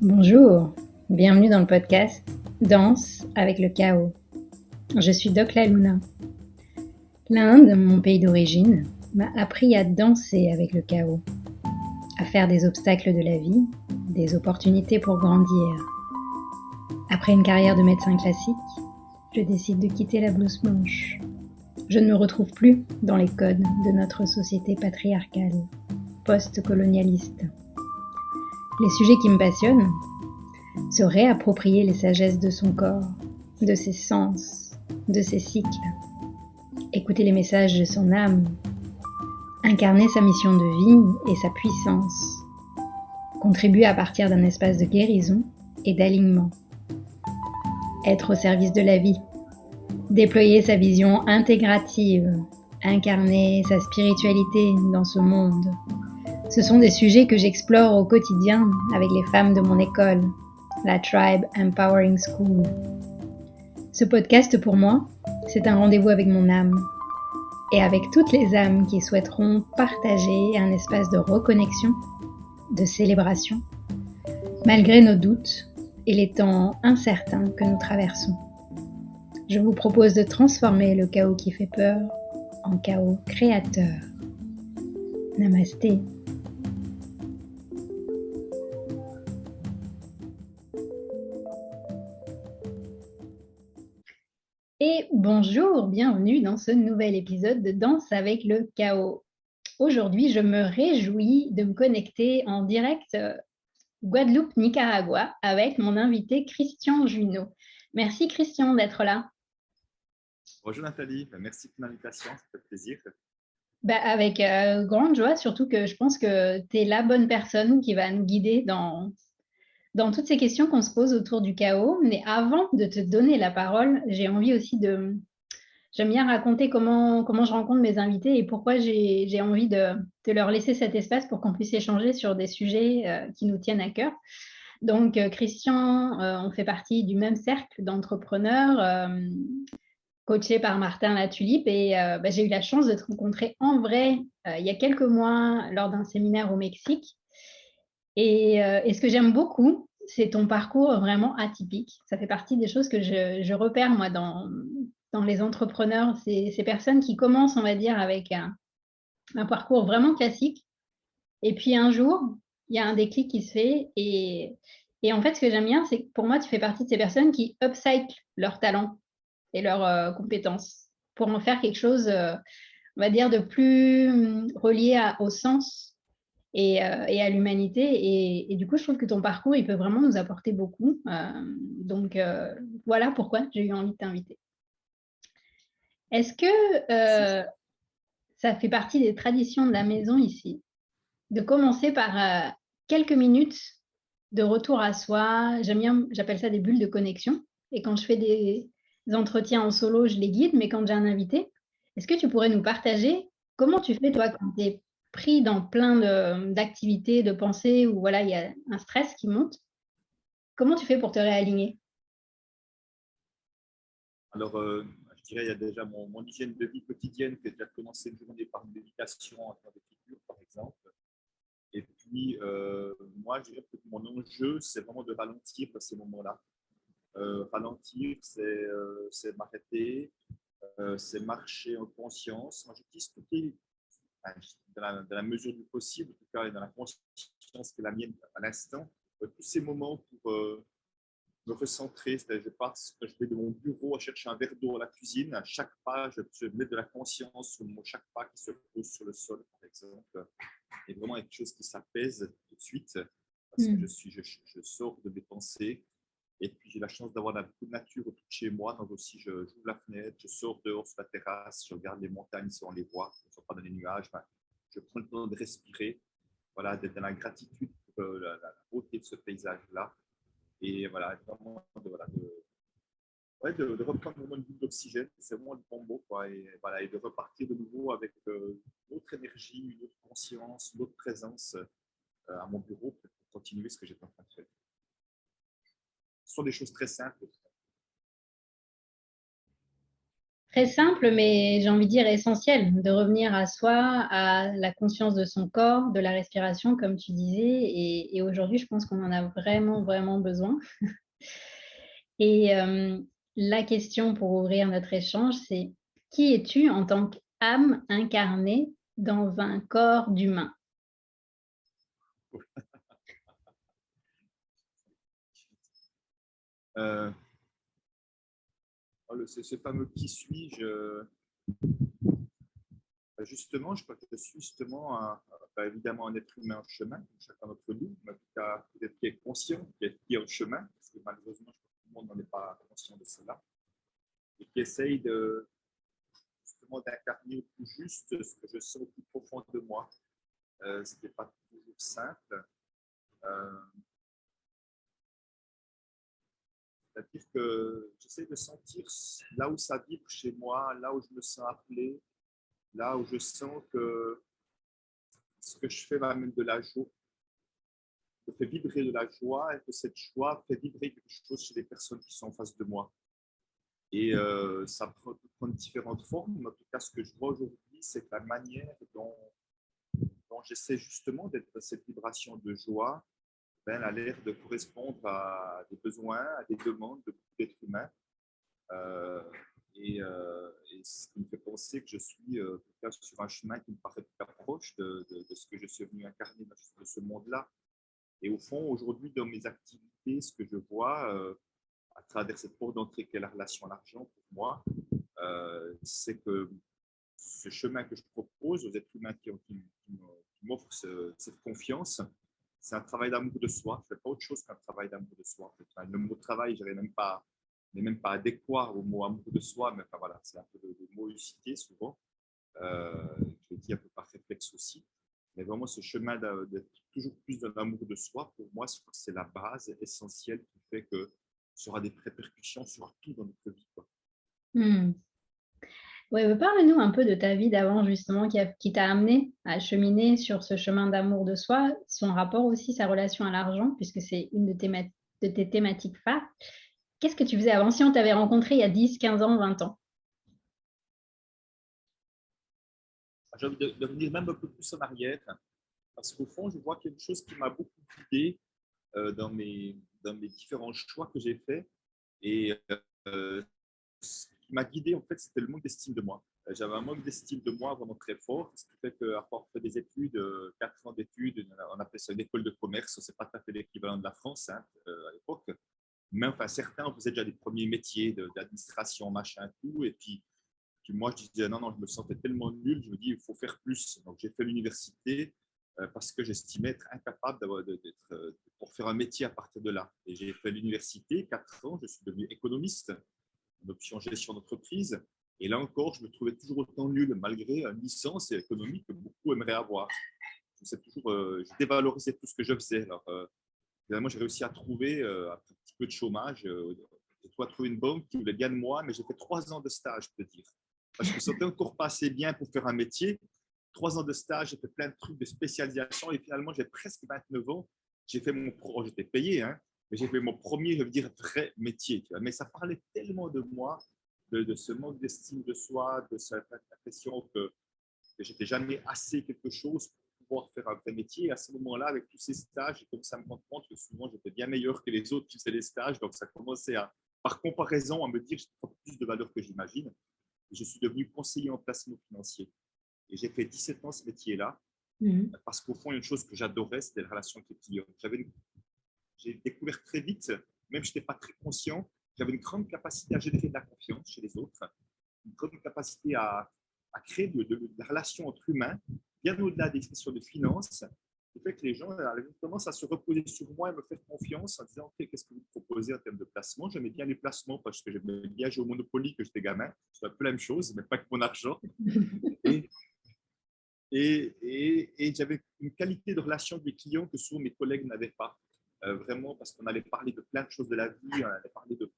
Bonjour, bienvenue dans le podcast Danse avec le chaos. Je suis Doc La Luna. L'Inde, mon pays d'origine, m'a appris à danser avec le chaos, à faire des obstacles de la vie, des opportunités pour grandir. Après une carrière de médecin classique, je décide de quitter la blouse blanche. Je ne me retrouve plus dans les codes de notre société patriarcale, post-colonialiste. Les sujets qui me passionnent, se réapproprier les sagesses de son corps, de ses sens, de ses cycles, écouter les messages de son âme, incarner sa mission de vie et sa puissance, contribuer à partir d'un espace de guérison et d'alignement, être au service de la vie, déployer sa vision intégrative, incarner sa spiritualité dans ce monde. Ce sont des sujets que j'explore au quotidien avec les femmes de mon école, la Tribe Empowering School. Ce podcast pour moi, c'est un rendez-vous avec mon âme et avec toutes les âmes qui souhaiteront partager un espace de reconnexion, de célébration, malgré nos doutes et les temps incertains que nous traversons. Je vous propose de transformer le chaos qui fait peur en chaos créateur. Namasté. Et bonjour, bienvenue dans ce nouvel épisode de Danse avec le chaos. Aujourd'hui, je me réjouis de me connecter en direct Guadeloupe, Nicaragua, avec mon invité Christian Junot. Merci Christian d'être là. Bonjour Nathalie, merci pour l'invitation, ça fait plaisir. Avec grande joie, surtout que je pense que tu es la bonne personne qui va nous guider dans toutes ces questions qu'on se pose autour du chaos. Mais avant de te donner la parole, j'ai envie aussi J'aime bien raconter comment je rencontre mes invités et pourquoi j'ai envie de leur laisser cet espace pour qu'on puisse échanger sur des sujets qui nous tiennent à cœur. Donc, Christian, on fait partie du même cercle d'entrepreneurs coachés par Martin Latulipe et j'ai eu la chance de te rencontrer en vrai il y a quelques mois lors d'un séminaire au Mexique. Et ce que j'aime beaucoup, c'est ton parcours vraiment atypique. Ça fait partie des choses que je repère, moi, dans les entrepreneurs. Ces personnes qui commencent, on va dire, avec un parcours vraiment classique. Et puis un jour, il y a un déclic qui se fait. Et en fait, ce que j'aime bien, c'est que pour moi, tu fais partie de ces personnes qui upcyclent leurs talents et leurs compétences pour en faire quelque chose, on va dire, de plus relié au sens et à l'humanité. Et du coup, je trouve que ton parcours, il peut vraiment nous apporter beaucoup. Donc, voilà pourquoi j'ai eu envie de t'inviter. Est-ce que ça fait partie des traditions de la maison ici, de commencer par quelques minutes de retour à soi? J'aime bien, j'appelle ça des bulles de connexion. Et quand je fais des entretiens en solo, je les guide, mais quand j'ai un invité, est-ce que tu pourrais nous partager comment tu fais, toi, quand tu es pris dans plein d'activités, de pensées, où voilà, il y a un stress qui monte? Comment tu fais pour te réaligner? Alors, je dirais il y a déjà mon hygiène de vie quotidienne qui a déjà commencé une journée par une méditation en temps de figure, par exemple. Et puis, moi, je dirais que mon enjeu, c'est vraiment de ralentir à ces moments-là. Ralentir, c'est m'arrêter, c'est marcher en conscience. Moi, j'utilise toutes les, dans la mesure du possible, en tout cas, et dans la conscience qui est la mienne à l'instant, tous ces moments pour me recentrer. Je vais de mon bureau à chercher un verre d'eau à la cuisine. À chaque pas, je mets de la conscience sur chaque pas qui se pose sur le sol, par exemple. Et vraiment quelque chose qui s'apaise tout de suite parce que je sors de mes pensées. Et puis j'ai la chance d'avoir beaucoup de nature autour de chez moi. Donc aussi, j'ouvre la fenêtre, je sors dehors sur la terrasse, je regarde les montagnes si on les voit, ne sont pas dans les nuages. Enfin, je prends le temps de respirer, voilà, d'être dans la gratitude pour la beauté de ce paysage-là. Et voilà, vraiment de reprendre vraiment une bulle d'oxygène, c'est vraiment le bon mot, quoi, et, voilà, et de repartir de nouveau avec une autre énergie, une autre conscience, une autre présence à mon bureau pour continuer ce que j'étais en train de faire. Ce sont des choses très simples. très simple, mais j'ai envie de dire essentiel, de revenir à soi, à la conscience de son corps, de la respiration, comme tu disais. Et aujourd'hui, je pense qu'on en a vraiment, vraiment besoin. Et la question pour ouvrir notre échange, c'est qui es-tu en tant qu'âme incarnée dans un corps d'humain? Euh, ce fameux qui suis-je, justement, je crois que je suis justement évidemment un être humain en chemin, comme chacun d'entre nous, mais en tout cas peut-être qui est conscient, qui est en chemin, parce que malheureusement, je crois que tout le monde n'en est pas conscient de cela, et qui essaye justement d'incarner au plus juste ce que je sens au plus profond de moi, ce qui n'est pas toujours simple. Euh, C'est-à-dire que j'essaie de sentir là où ça vibre chez moi, là où je me sens appelé, là où je sens que ce que je fais m'amène de la joie, me fait vibrer de la joie et que cette joie fait vibrer quelque chose chez les personnes qui sont en face de moi. Et ça peut prendre différentes formes. En tout cas, ce que je vois aujourd'hui, c'est que la manière dont j'essaie justement d'être dans cette vibration de joie, ben, elle a l'air de correspondre à des besoins, à des demandes de beaucoup d'êtres humains. Euh, et ce qui me fait penser que je suis sur un chemin qui me paraît plus proche de ce que je suis venu incarner dans ce monde-là. Et au fond, aujourd'hui, dans mes activités, ce que je vois à travers cette porte d'entrée qu'est la relation à l'argent pour moi, c'est que ce chemin que je propose aux êtres humains qui m'offrent cette confiance, c'est un travail d'amour de soi. Je ne fais pas autre chose qu'un travail d'amour de soi. En fait. Enfin, le mot travail, je n'est même pas adéquat au mot amour de soi, mais enfin, voilà, c'est un peu de mot usité souvent. Je le dis un peu par réflexe aussi. Mais vraiment, ce chemin d'être toujours plus dans l'amour de soi, pour moi, c'est la base essentielle qui fait que ça aura des répercussions sur tout dans notre vie. Quoi. Hmm. Ouais, parle-nous un peu de ta vie d'avant, justement, qui t'a amené à cheminer sur ce chemin d'amour de soi, son rapport aussi, sa relation à l'argent, puisque c'est une de tes thématiques phares. Qu'est-ce que tu faisais avant si on t'avait rencontré il y a 10, 15 ans, 20 ans? J'ai envie de revenir même un peu plus en arrière, parce qu'au fond, je vois quelque chose qui m'a beaucoup guidé dans mes différents choix que j'ai faits. Et ce qui m'a guidé, en fait, c'était le manque d'estime de moi. J'avais un manque d'estime de moi vraiment très fort, ce qui fait qu'à part faire des études, 4 ans d'études, on appelle ça une école de commerce, c'est pas tout à fait l'équivalent de la France à l'époque, mais enfin certains faisaient déjà des premiers métiers d'administration, machin, tout, et puis moi je disais non, non, je me sentais tellement nul, je me dis il faut faire plus. Donc j'ai fait l'université parce que j'estimais être incapable pour faire un métier à partir de là. Et j'ai fait l'université, 4 ans, je suis devenu économiste, en option gestion d'entreprise. Et là encore, je me trouvais toujours autant nul, malgré une licence économique que beaucoup aimeraient avoir. Je dévalorisais tout ce que je faisais. Alors, finalement, j'ai réussi à trouver, après un petit peu de chômage, j'ai trouvé une banque qui voulait bien de moi, mais j'ai fait 3 ans de stage, je peux te dire. Parce que je me sentais encore pas assez bien pour faire un métier. 3 ans de stage, j'ai fait plein de trucs de spécialisation et finalement, j'ai presque 29 ans. J'étais payé, hein, mais j'ai fait mon premier, je veux dire, vrai métier. Tu vois. Mais ça parlait tellement de moi, de ce manque d'estime de soi, de cette impression que j'étais jamais assez quelque chose pour pouvoir faire un vrai métier. Et à ce moment-là, avec tous ces stages, j'ai commencé à me rendre compte que souvent, j'étais bien meilleur que les autres qui faisaient les stages. Donc, ça commençait par comparaison, à me dire que j'ai plus de valeur que j'imagine. Et je suis devenu conseiller en placement financier. Et j'ai fait 17 ans ce métier-là, parce qu'au fond, une chose que j'adorais, c'était la relation avec les clients. J'ai découvert très vite, même si je n'étais pas très conscient, j'avais une grande capacité à générer de la confiance chez les autres, une grande capacité à créer de la relation entre humains, bien au-delà des questions de finances, qui fait que les gens commencent à se reposer sur moi et me faire confiance en disant ok, qu'est-ce que vous proposez en termes de placement. J'aimais bien les placements parce que j'aimais bien jouer au Monopoly que j'étais gamin. C'est un peu la même chose, mais pas que mon argent. Et, et j'avais une qualité de relation avec les clients que souvent mes collègues n'avaient pas. Vraiment, parce qu'on allait parler de plein de choses de la vie, on allait parler de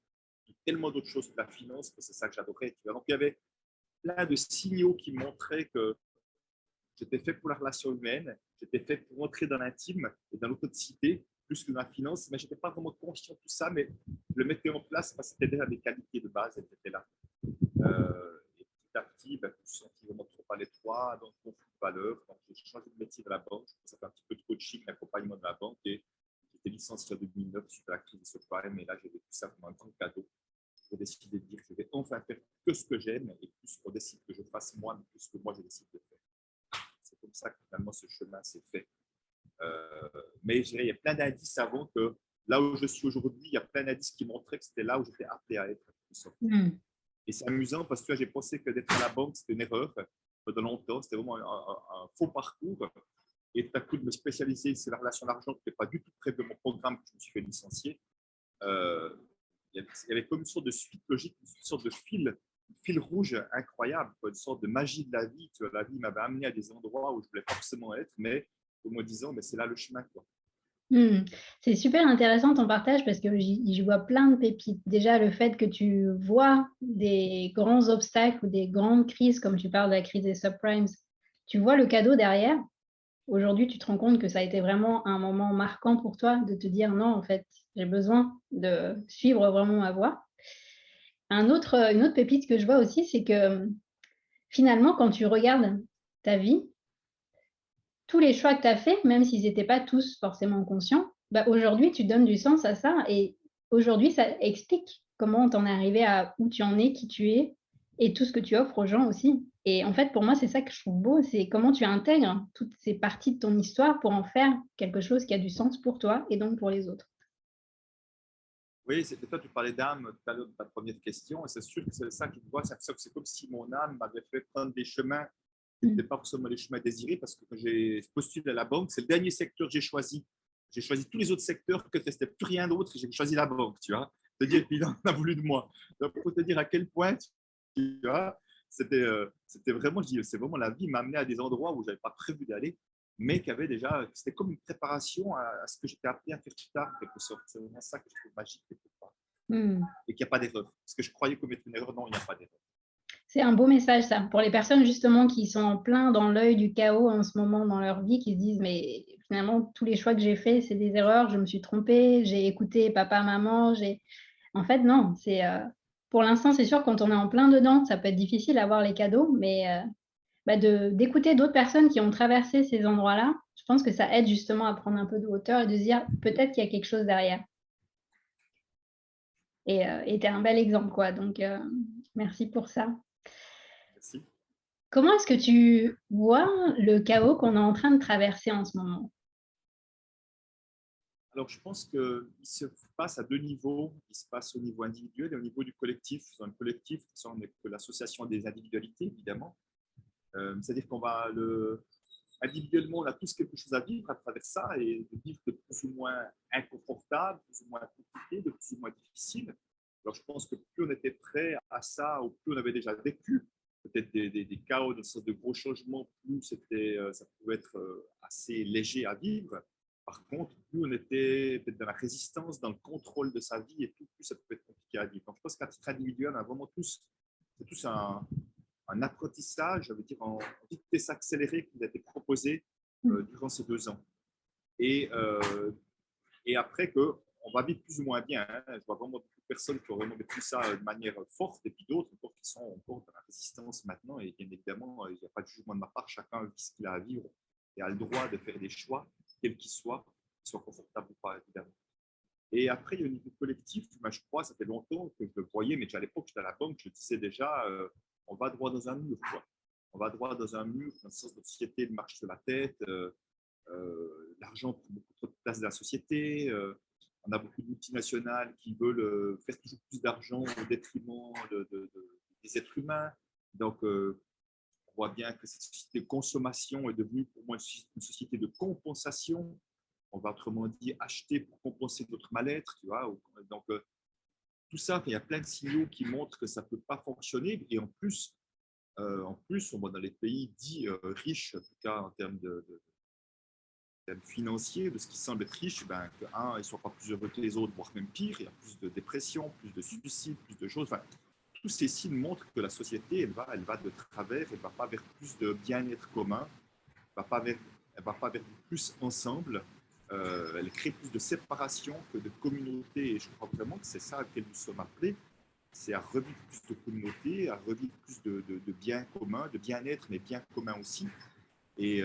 tellement d'autres choses que la finance, que c'est ça que j'adorais. Donc, il y avait plein de signaux qui montraient que j'étais fait pour la relation humaine, j'étais fait pour entrer dans l'intime et dans l'authenticité, plus que dans la finance, mais je n'étais pas vraiment conscient de tout ça, mais je le mettais en place parce que c'était déjà mes qualités de base, elles étaient là. à petit, ben, je me suis senti vraiment trop à l'étroit, donc conflit de valeurs. Donc, j'ai changé de métier de la banque. Ça fait un petit peu de coaching, d'accompagnement de la banque. Et j'ai été licencié en 2009 suite à la crise de subprime. Et là, j'ai vécu ça comme un grand cadeau. J'ai décidé de dire que je vais enfin faire que ce que j'aime et plus qu'on décide que je fasse moi, mais plus que moi, je décide de faire. C'est comme ça que finalement, ce chemin s'est fait. Mais je dirais, il y a plein d'indices avant que là où je suis aujourd'hui, il y a plein d'indices qui montraient que c'était là où j'étais appelé à être. Et c'est amusant parce que j'ai pensé que d'être à la banque, c'était une erreur pendant longtemps. C'était vraiment un faux parcours. Et tout à coup, de me spécialiser sur la relation d'argent, qui n'était pas du tout près de mon programme, que je me suis fait licencier. Euh, il y avait comme une sorte de suite logique, une sorte de fil rouge incroyable, une sorte de magie de la vie. Tu vois, la vie m'avait amené à des endroits où je voulais forcément être, mais en me disant, mais c'est là le chemin, quoi. C'est super intéressant ton partage parce que je vois plein de pépites. Déjà, le fait que tu vois des grands obstacles ou des grandes crises, comme tu parles de la crise des subprimes, tu vois le cadeau derrière. Aujourd'hui, tu te rends compte que ça a été vraiment un moment marquant pour toi de te dire non, en fait, j'ai besoin de suivre vraiment ma voie. Une autre pépite que je vois aussi, c'est que finalement, quand tu regardes ta vie, tous les choix que tu as faits, même s'ils n'étaient pas tous forcément conscients, bah, aujourd'hui, tu donnes du sens à ça. Et aujourd'hui, ça explique comment tu en es arrivé à où tu en es, qui tu es, et tout ce que tu offres aux gens aussi. Et en fait, pour moi, c'est ça que je trouve beau, c'est comment tu intègres toutes ces parties de ton histoire pour en faire quelque chose qui a du sens pour toi et donc pour les autres. Oui, c'était toi, tu parlais d'âme tout à l'heure de ta première question, et c'est sûr que c'est ça qui te voit, c'est comme si mon âme m'avait fait prendre des chemins qui n'étaient pas forcément les chemins désirés, parce que quand j'ai postulé à la banque, c'est le dernier secteur que j'ai choisi. J'ai choisi tous les autres secteurs que c'était plus rien d'autre, et j'ai choisi la banque, tu vois. Te dire, puis il en a voulu de moi. Donc, pour te dire à quel point, tu vois, c'était vraiment, c'est vraiment la vie m'a amené à des endroits où je n'avais pas prévu d'aller, mais qui avait déjà, c'était comme une préparation à ce que j'étais appelé à faire plus tard, en quelque sorte. C'est vraiment ça que je trouve magique quelque part. Mm. Et qu'il n'y a pas d'erreur. Parce que je croyais commettre une erreur, non, il n'y a pas d'erreur. C'est un beau message, ça, pour les personnes justement qui sont en plein dans l'œil du chaos en ce moment dans leur vie, qui se disent, mais finalement, tous les choix que j'ai faits, c'est des erreurs, je me suis trompée, j'ai écouté papa, maman, j'ai... En fait, non, pour l'instant, c'est sûr, quand on est en plein dedans, ça peut être difficile d'avoir les cadeaux, mais d'écouter d'autres personnes qui ont traversé ces endroits-là, je pense que ça aide justement à prendre un peu de hauteur et de se dire, peut-être qu'il y a quelque chose derrière. Et tu es un bel exemple, quoi. Donc, merci pour ça. Merci. Comment est-ce que tu vois le chaos qu'on est en train de traverser en ce moment? Alors, je pense qu'il se passe à deux niveaux. Il se passe au niveau individuel et au niveau du collectif. Dans le collectif, on n'est que l'association des individualités, évidemment. C'est-à-dire individuellement, on a tous quelque chose à vivre à travers ça et de vivre de plus ou moins inconfortable, plus ou moins compliqué, de plus ou moins difficile. Alors, je pense que plus on était prêt à ça, ou plus on avait déjà vécu peut-être des chaos, des sortes de gros changements, plus ça pouvait être assez léger à vivre. Par contre, plus on était peut-être dans la résistance, dans le contrôle de sa vie et tout, plus ça pouvait être compliqué à vivre. Donc, je pense qu'à titre individuel, on a vraiment tous un apprentissage, je veux dire, en vitesse accélérée qui nous a été proposé durant ces 2 ans. Et après qu'on va vivre plus ou moins bien. Hein. Je vois vraiment beaucoup de personnes qui ont vraiment vécu ça de manière forte, et puis d'autres encore qui sont encore dans la résistance maintenant. Et bien évidemment, il n'y a pas de jugement de ma part. Chacun vit ce qu'il a à vivre et a le droit de faire des choix, quels qu'ils soient confortables ou pas, évidemment. Et après, il y a au niveau collectif, moi, je crois, ça fait longtemps que je le voyais, mais à l'époque, j'étais à la banque, je disais déjà, on va droit dans un mur, quoi. On va droit dans un mur, dans le sens de notre société marche sur la tête, l'argent prend beaucoup trop de place dans la société, on a beaucoup de multinationales qui veulent faire toujours plus d'argent au détriment des êtres humains. Donc, on voit bien que cette société de consommation est devenue pour moi une société de compensation. On va autrement dire acheter pour compenser notre mal-être, tu vois. Donc, tout ça, il y a plein de signaux qui montrent que ça ne peut pas fonctionner. Et en plus, on va dans les pays dits riches, en tout cas en termes financiers, de ce qui semble être riche, ben, ils ne sont pas plus heureux que les autres, voire même pire. Il y a plus de dépression, plus de suicides, plus de choses. Enfin, tous ces signes montrent que la société, elle va de travers, elle ne va pas vers plus de bien-être commun, elle ne va pas vers plus ensemble. Elle crée plus de séparation que de communauté. Et je crois vraiment que c'est ça à laquelle nous sommes appelés. c'est à revivre plus de communauté, à revivre plus de bien commun, de bien-être, mais bien commun aussi. Et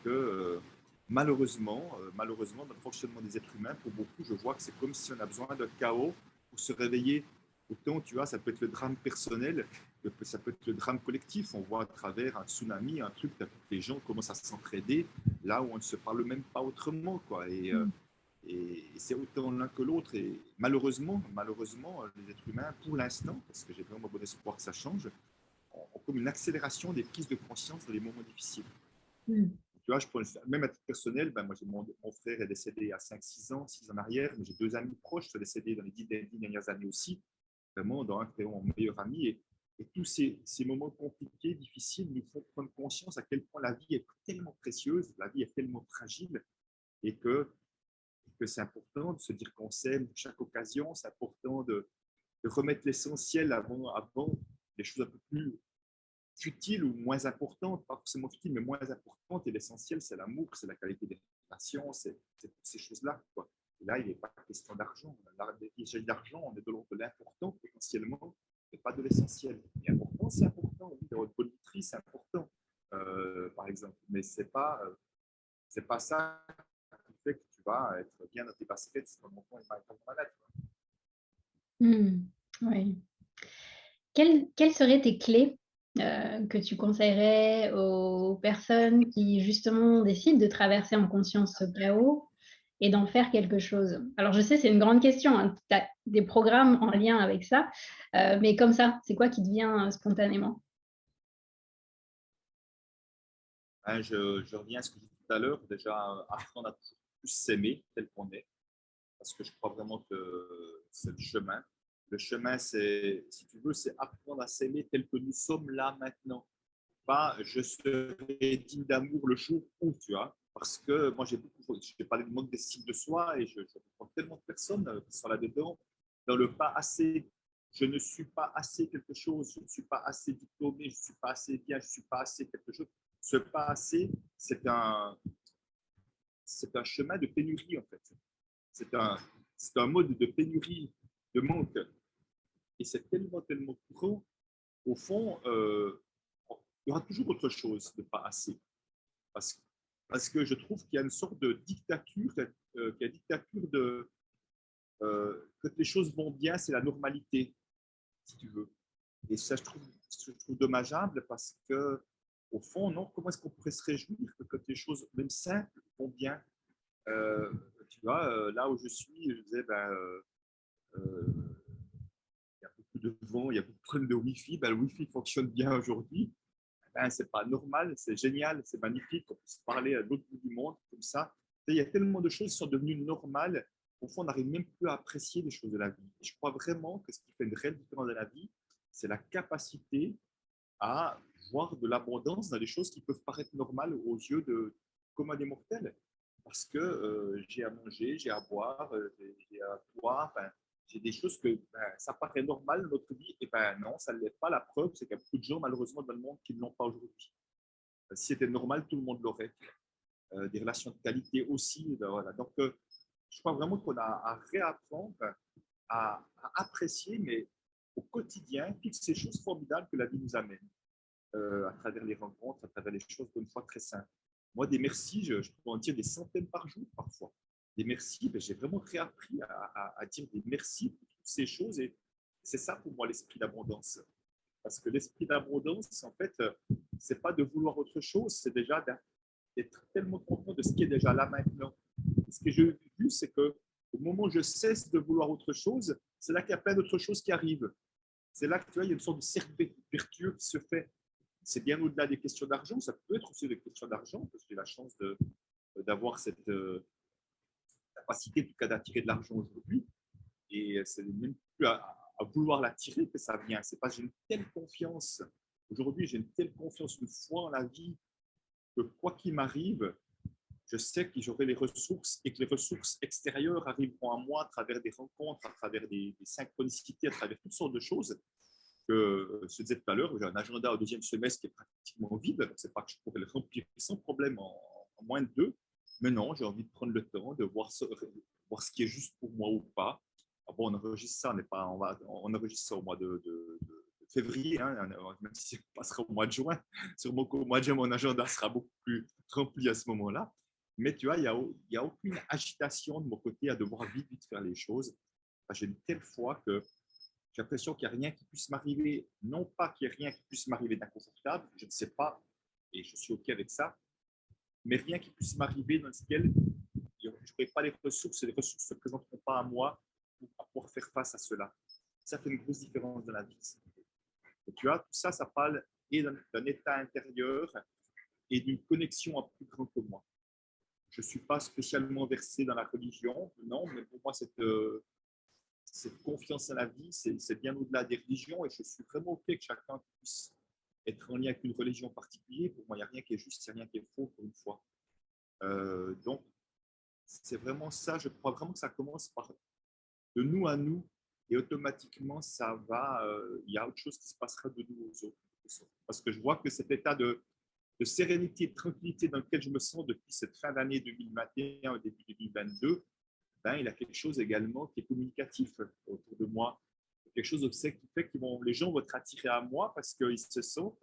que malheureusement, dans le fonctionnement des êtres humains, pour beaucoup, je vois que c'est comme si on a besoin de chaos pour se réveiller. Autant, tu vois, ça peut être le drame personnel, ça peut être le drame collectif. On voit à travers un tsunami, un truc, les gens commencent à s'entraider là où on ne se parle même pas autrement, quoi. Et c'est autant l'un que l'autre. Et malheureusement, les êtres humains, pour l'instant, parce que j'ai vraiment bon espoir que ça change, ont comme une accélération des prises de conscience dans les moments difficiles. Mm. Tu vois, même à titre personnel, ben moi, mon frère est décédé il y a 5-6 ans, 6 ans en arrière, mais j'ai 2 amis proches qui sont décédés dans les 10 dernières années aussi, vraiment, dans un qui est mon meilleur ami. Et tous ces moments compliqués, difficiles, nous font prendre conscience à quel point la vie est tellement précieuse, la vie est tellement fragile, et que c'est important de se dire qu'on s'aime chaque occasion, c'est important de remettre l'essentiel avant les choses un peu plus futiles ou moins importantes, pas forcément futiles, mais moins importantes. Et l'essentiel, c'est l'amour, c'est la qualité des relations, c'est ces choses-là, quoi. Et là, il n'est pas question d'argent. Il s'agit d'argent, on est de l'ordre de l'important potentiellement, mais pas de l'essentiel. Et important, c'est important. Oui, d'avoir une bonne maîtrise, c'est important, par exemple. Mais c'est pas ça qui fait que tu vas être bien dans tes baskets si ton enfant est pas malade. Mm. Oui. Quelles seraient tes clés que tu conseillerais aux personnes qui justement décident de traverser en conscience ce chaos et d'en faire quelque chose? Alors je sais, c'est une grande question, hein. Tu as des programmes en lien avec ça, mais comme ça, c'est quoi qui te vient spontanément? Hein, je reviens à ce que j'ai dit tout à l'heure, déjà apprendre à toujours plus s'aimer tel qu'on est, parce que je crois vraiment que c'est le chemin. Le chemin, c'est, si tu veux, c'est apprendre à s'aimer tel que nous sommes là maintenant. Pas je serai digne d'amour le jour où, tu vois. Parce que moi, j'ai parlé du manque d'estime de soi et je comprends tellement de personnes qui sont là-dedans, dans le pas assez. Je ne suis pas assez quelque chose, je ne suis pas assez diplômé, je ne suis pas assez bien, je ne suis pas assez quelque chose. Ce pas assez, c'est un chemin de pénurie, en fait. C'est un, c'est un mode de pénurie, de manque. Et c'est tellement courant. Au fond, il y aura toujours autre chose de pas assez. Parce, parce que je trouve qu'il y a une sorte de dictature, qu'il y a une dictature que les choses vont bien, c'est la normalité, si tu veux. Et ça, je trouve dommageable parce que, au fond, non, comment est-ce qu'on pourrait se réjouir que quand les choses, même simples, vont bien. Euh, Tu vois, là où je suis, je disais, euh, il y a beaucoup de vent, il y a beaucoup de problèmes de Wi-Fi. Ben, le Wi-Fi fonctionne bien aujourd'hui. Ben, c'est pas normal, c'est génial, c'est magnifique. On peut se parler à l'autre bout du monde comme ça. Il y a tellement de choses qui sont devenues normales. Au fond, on n'arrive même plus à apprécier les choses de la vie. Et je crois vraiment que ce qui fait une réelle différence dans la vie, c'est la capacité à voir de l'abondance dans des choses qui peuvent paraître normales aux yeux de commun des mortels. Parce que j'ai à manger, j'ai à boire, j'ai à boire, enfin, j'ai des choses que ça paraît normal dans notre vie, et ben non, ça ne l'est pas. La preuve, c'est qu'il y a beaucoup de gens, malheureusement, dans le monde qui ne l'ont pas aujourd'hui. Si c'était normal, tout le monde l'aurait. Des relations de qualité aussi. Voilà. Donc, je crois vraiment qu'on a à réapprendre à apprécier, mais au quotidien, toutes ces choses formidables que la vie nous amène à travers les rencontres, à travers les choses, une fois très simples. Moi, des merci, je peux en dire des centaines par jour parfois. Des merci, ben, j'ai vraiment réappris à dire des merci pour toutes ces choses et c'est ça pour moi l'esprit d'abondance. Parce que l'esprit d'abondance, en fait, c'est pas de vouloir autre chose, c'est déjà d'être tellement content de ce qui est déjà là maintenant. Et ce que j'ai vu, c'est que au moment où je cesse de vouloir autre chose, c'est là qu'il y a plein d'autres choses qui arrivent. C'est là que tu vois, il y a une sorte de cercle vertueux qui se fait. C'est bien au-delà des questions d'argent, ça peut être aussi des questions d'argent, parce que j'ai la chance d'avoir cette capacité, en tout cas, d'attirer de l'argent aujourd'hui. Et c'est même plus à vouloir l'attirer que ça vient. C'est pas j'ai une telle confiance. Aujourd'hui, j'ai une telle confiance, une foi en la vie, que quoi qu'il m'arrive, je sais que j'aurai les ressources et que les ressources extérieures arriveront à moi à travers des rencontres, à travers des synchronicités, à travers toutes sortes de choses que je disais tout à l'heure, j'ai un agenda au deuxième semestre qui est pratiquement vide, donc c'est pas que je pourrais le remplir sans problème en moins de 2, mais non, j'ai envie de prendre le temps de voir ce qui est juste pour moi ou pas, bon, on enregistre ça, on enregistre ça au mois de février, hein, même si ça passera au mois de juin. Sûrement qu'au mois de juin, mon agenda sera beaucoup plus rempli à ce moment-là. Mais tu vois, il y a aucune agitation de mon côté à devoir vite, vite faire les choses. Enfin, j'ai une telle foi que j'ai l'impression qu'il n'y a rien qui puisse m'arriver. Non pas qu'il n'y ait rien qui puisse m'arriver d'inconfortable, je ne sais pas, et je suis OK avec ça, mais rien qui puisse m'arriver dans lequel je n'aurai pas les ressources et les ressources ne se présenteront pas à moi pour pouvoir faire face à cela. Ça fait une grosse différence dans la vie. Et tu vois, tout ça, ça parle et d'un état intérieur et d'une connexion à plus grand que moi. Je ne suis pas spécialement versé dans la religion, non, mais pour moi, cette confiance en la vie, c'est bien au-delà des religions et je suis vraiment OK que chacun puisse être en lien avec une religion particulière. Pour moi, il n'y a rien qui est juste, il n'y a rien qui est faux pour une fois. Donc, c'est vraiment ça. Je crois vraiment que ça commence par de nous à nous et automatiquement, ça va. Il y a autre chose qui se passera de nous aux autres. Parce que je vois que cet état de sérénité et de tranquillité dans lequel je me sens depuis cette fin d'année 2021 au début 2022, ben, il y a quelque chose également qui est communicatif autour de moi. Quelque chose qui fait que les gens vont être attirés à moi parce qu'ils se sentent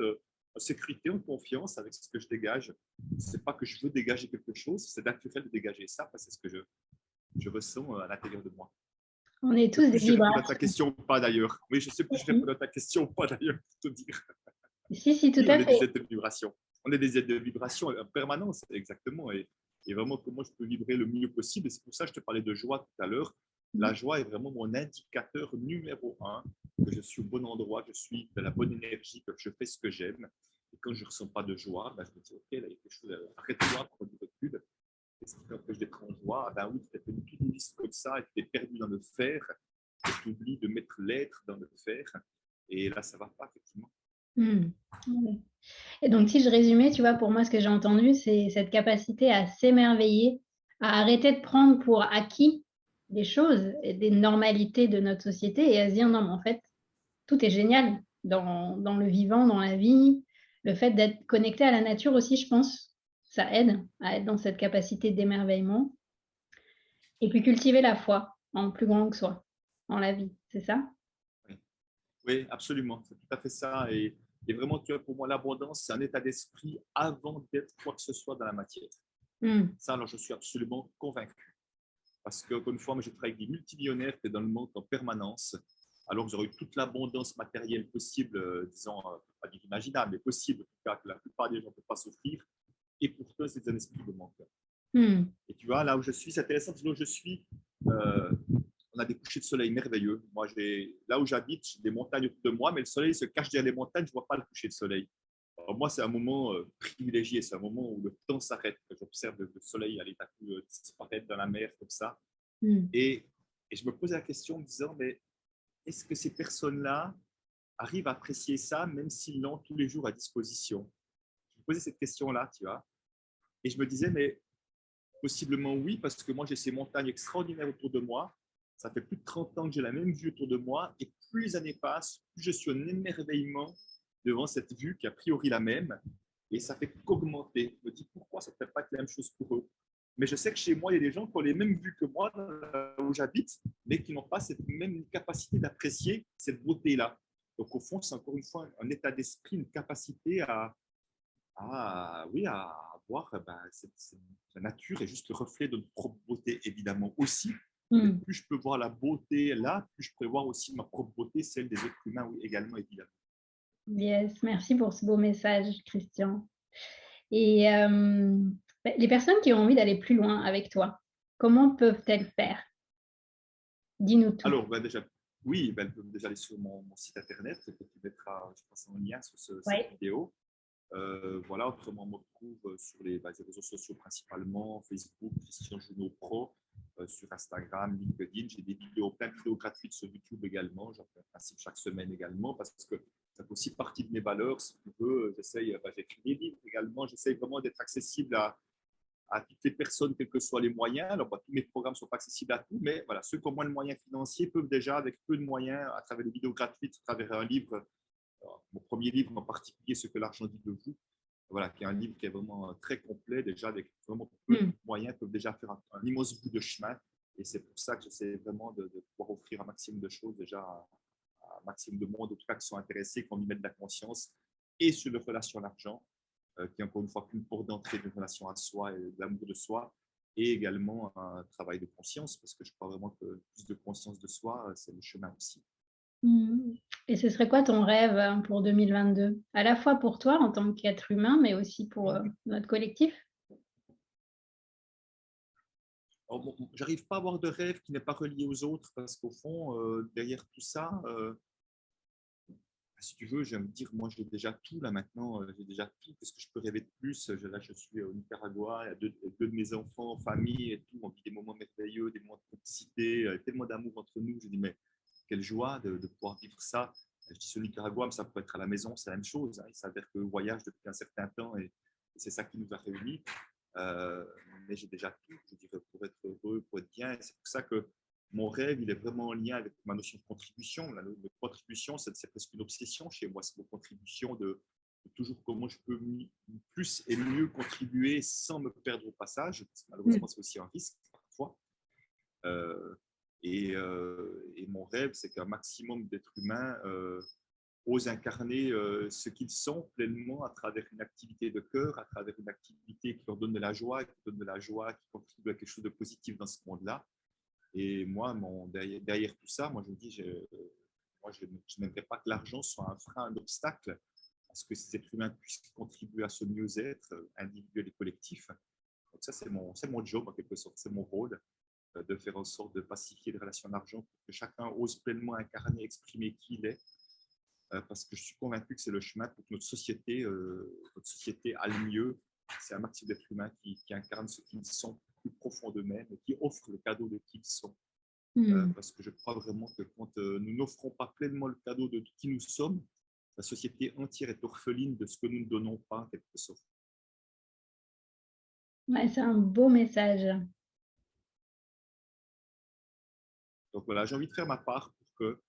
en sécurité, en confiance avec ce que je dégage. Ce n'est pas que je veux dégager quelque chose, c'est naturel de dégager ça parce que c'est ce que je ressens à l'intérieur de moi. On est Je tous sais des plus si je réponds à vibrations. ta question ou pas d'ailleurs. Oui, je sais plus si je réponds à ta question ou pas d'ailleurs, pour te dire. Si, tout Oui, on à est des fait. êtres de vibration. On est des êtres de vibration en permanence, exactement. Et vraiment, comment je peux vibrer le mieux possible. Et c'est pour ça que je te parlais de joie tout à l'heure. La joie est vraiment mon indicateur numéro un, que je suis au bon endroit, que je suis de la bonne énergie, que je fais ce que j'aime. Et quand je ne ressens pas de joie, ben, je me dis, OK, là, il y a quelque chose, arrête-toi, prends du recul. Qu'est-ce qui t'empêche d'être en joie? Ah ben oui, tu as fait une liste comme ça et tu es perdu dans le faire. Et tu oublies de mettre l'être dans le faire. Et là, ça ne va pas, effectivement. Mm. Et donc, si je résumais, tu vois, pour moi, ce que j'ai entendu, c'est cette capacité à s'émerveiller, à arrêter de prendre pour acquis des choses, et des normalités de notre société et à se dire, non, mais en fait, tout est génial dans le vivant, dans la vie. Le fait d'être connecté à la nature aussi, je pense, ça aide à être dans cette capacité d'émerveillement. Et puis cultiver la foi en plus grand que soi, en la vie, c'est ça? Oui. Oui, absolument. C'est tout à fait ça. Et vraiment, tu vois, pour moi, l'abondance, c'est un état d'esprit avant d'être quoi que ce soit dans la matière. Mm. Ça, alors, je suis absolument convaincu. Parce que, encore une fois, moi, je travaille avec des multimillionnaires qui sont dans le monde en permanence. Alors, ils auraient eu toute l'abondance matérielle possible, disons, pas dire imaginable, mais possible, en tout cas, que la plupart des gens ne peuvent pas s'offrir. Et pourtant, c'est un esprit de manque. Mm. Et tu vois, là où je suis, c'est intéressant, parce que là où je suis, on a des couchers de soleil merveilleux. Moi, là où j'habite, j'ai des montagnes autour de moi, mais le soleil se cache derrière les montagnes, je ne vois pas le coucher de soleil. Alors moi, c'est un moment privilégié, c'est un moment où le temps s'arrête. J'observe le soleil aller disparaître dans la mer comme ça. Mm. Et je me pose la question en me disant, mais est-ce que ces personnes-là arrivent à apprécier ça, même s'ils l'ont tous les jours à disposition? Je me posais cette question-là, tu vois. Et je me disais, mais possiblement oui, parce que moi, j'ai ces montagnes extraordinaires autour de moi. Ça fait plus de 30 ans que j'ai la même vue autour de moi. Et plus les années passent, plus je suis en émerveillement devant cette vue qui est a priori la même. Et ça fait qu'augmenter. Je me dis pourquoi ça ne peut pas être la même chose pour eux. Mais je sais que chez moi, il y a des gens qui ont les mêmes vues que moi où j'habite, mais qui n'ont pas cette même capacité d'apprécier cette beauté-là. Donc au fond, c'est encore une fois un état d'esprit, une capacité oui, à voir la nature est juste le reflet de notre propre beauté, évidemment aussi. Mais Mm. plus je peux voir la beauté là, plus je peux voir aussi ma propre beauté, celle des êtres humains, oui, également, évidemment. Yes, merci pour ce beau message, Christian. Et les personnes qui ont envie d'aller plus loin avec toi, comment peuvent-elles faire? Dis-nous tout. Alors, déjà, oui, elles peuvent déjà aller sur mon site internet, que tu mettras, je pense, en lien sur cette Ouais. vidéo. Voilà, autrement, on me retrouve sur les réseaux sociaux principalement, Facebook, Christian Junot Pro, sur Instagram, LinkedIn. J'ai plein de vidéos gratuites sur YouTube également. J'en fais un principe chaque semaine également parce que ça fait aussi partie de mes valeurs. Si tu veux, j'écris des livres également. J'essaye vraiment d'être accessible à toutes les personnes, quels que soient les moyens. Alors, tous mes programmes ne sont pas accessibles à tous, mais voilà, ceux qui ont moins de moyens financiers peuvent déjà, avec peu de moyens, à travers des vidéos gratuites, à travers un livre. Alors, mon premier livre en particulier, Ce que l'argent dit de vous, voilà, qui est un livre qui est vraiment très complet, déjà avec vraiment peu de Mm. moyens, peuvent déjà faire un immense bout de chemin Et c'est pour ça que j'essaie vraiment de pouvoir offrir un maximum de choses déjà à un maximum de monde, en tout cas, qui sont intéressés, qui ont y mettre de la conscience et sur les relations à l'argent, qui est encore une fois qu'une porte d'entrée d'une relation à soi et de l'amour de soi, et également un travail de conscience, parce que je crois vraiment que plus de conscience de soi, c'est le chemin aussi. Et ce serait quoi ton rêve pour 2022? À la fois pour toi en tant qu'être humain, mais aussi pour notre collectif? Alors, bon, j'arrive pas à avoir de rêve qui n'est pas relié aux autres, parce qu'au fond, derrière tout ça, si tu veux, je vais me dire, moi j'ai déjà tout là maintenant, j'ai déjà tout, qu'est-ce que je peux rêver de plus? Là, je suis au Nicaragua, il y a deux de mes enfants, famille et tout, on vit des moments merveilleux, des moments de complicité, tellement d'amour entre nous. Je dis, mais quelle joie de pouvoir vivre ça. Je dis au Nicaragua, mais ça peut être à la maison, c'est la même chose. Hein. Il s'avère que je voyage depuis un certain temps et c'est ça qui nous a réunis. Euh, mais j'ai déjà tout, je dirais, pour être heureux, pour être bien. Et c'est pour ça que mon rêve, il est vraiment en lien avec ma notion de contribution. La notion de contribution, c'est presque une obsession chez moi. C'est une contribution de toujours comment je peux plus et mieux contribuer sans me perdre au passage. Parce que malheureusement, c'est aussi un risque parfois. Et mon rêve, c'est qu'un maximum d'êtres humains osent incarner ce qu'ils sont pleinement à travers une activité de cœur, à travers une activité qui leur donne de la joie, qui contribue à quelque chose de positif dans ce monde-là. Et moi, derrière tout ça, moi je me dis, je n'aimerais pas que l'argent soit un frein, un obstacle à ce que ces êtres humains puissent contribuer à ce mieux-être individuel et collectif. Donc ça, c'est mon job en quelque sorte, c'est mon rôle de faire en sorte de pacifier les relations d'argent pour que chacun ose pleinement incarner, exprimer qui il est, parce que je suis convaincu que c'est le chemin pour que notre société aille mieux. C'est un maximum d'êtres humains qui incarnent ce qu'ils sont plus profond d'eux-mêmes et qui offrent le cadeau de qui ils sont. Parce que je crois vraiment que quand nous n'offrons pas pleinement le cadeau de qui nous sommes, la société entière est orpheline de ce que nous ne donnons pas, en quelque sorte. Ouais, c'est un beau message. Donc voilà, j'ai envie de faire ma part pour que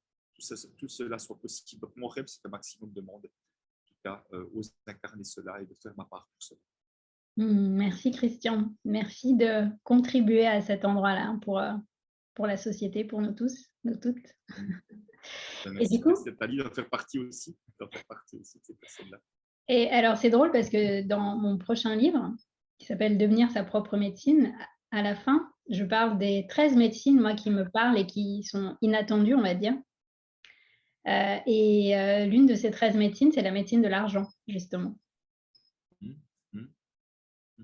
tout cela soit possible. Donc mon rêve, c'est qu'un maximum de monde, en tout cas, ose incarner cela et de faire ma part pour cela. Merci Christian. Merci de contribuer à cet endroit-là pour la société, pour nous tous, nous toutes. Et du Merci, coup, merci Nathalie d'en faire partie aussi, de ces personnes-là. et alors c'est drôle parce que dans mon prochain livre, qui s'appelle Devenir sa propre médecine, à la fin, je parle des 13 médecines, moi, qui me parlent et qui sont inattendues, on va dire. L'une de ces 13 médecines, c'est la médecine de l'argent, justement.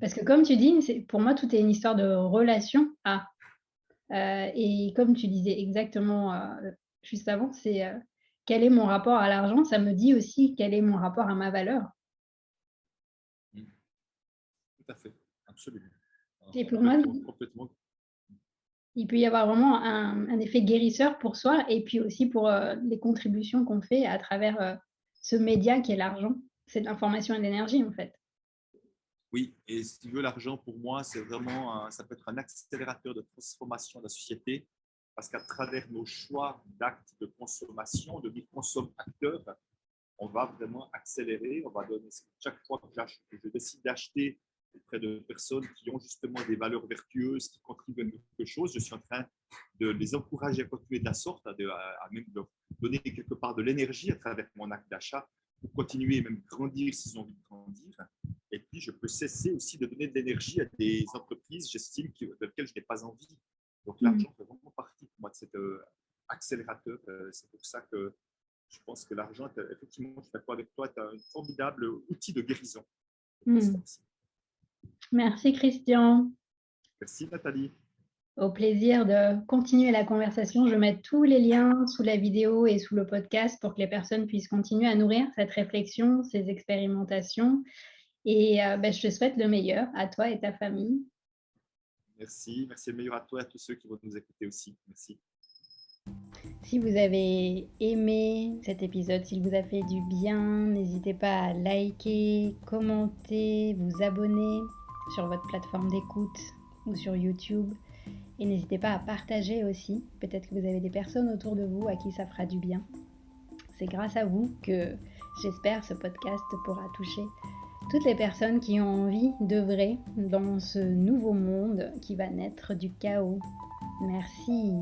Parce que comme tu dis, pour moi, tout est une histoire de relation à. Et comme tu disais exactement juste avant, c'est quel est mon rapport à l'argent? Ça me dit aussi quel est mon rapport à ma valeur. Tout à fait, absolument. Et pour moi, Complètement. il peut y avoir vraiment un effet guérisseur pour soi et puis aussi pour les contributions qu'on fait à travers ce média qui est l'argent. C'est de l'information et de l'énergie, en fait. Oui, et si tu veux, l'argent, pour moi, c'est vraiment, ça peut être un accélérateur de transformation de la société, parce qu'à travers nos choix d'actes de consommation, de consomme-acteurs, on va vraiment accélérer, on va donner, chaque fois que je décide d'acheter auprès de personnes qui ont justement des valeurs vertueuses, qui contribuent à quelque chose, je suis en train de les encourager à continuer de la sorte, à même leur donner quelque part de l'énergie à travers mon acte d'achat pour continuer et même grandir s'ils ont envie de grandir. Et puis, je peux cesser aussi de donner de l'énergie à des entreprises, j'estime, de lesquelles je n'ai pas envie. Donc, l'argent fait vraiment partie pour moi de cet accélérateur. C'est pour ça que je pense que l'argent, effectivement, je suis d'accord avec toi, est un formidable outil de guérison. Merci Christian. Merci Nathalie. Au plaisir de continuer la conversation. Je mets tous les liens sous la vidéo et sous le podcast pour que les personnes puissent continuer à nourrir cette réflexion, ces expérimentations. Et je te souhaite le meilleur à toi et ta famille. Merci. Merci, le meilleur à toi et à tous ceux qui vont nous écouter aussi. Merci. Si vous avez aimé cet épisode, s'il vous a fait du bien, n'hésitez pas à liker, commenter, vous abonner sur votre plateforme d'écoute ou sur YouTube. Et n'hésitez pas à partager aussi. Peut-être que vous avez des personnes autour de vous à qui ça fera du bien. C'est grâce à vous que j'espère ce podcast pourra toucher toutes les personnes qui ont envie d'œuvrer dans ce nouveau monde qui va naître du chaos. Merci.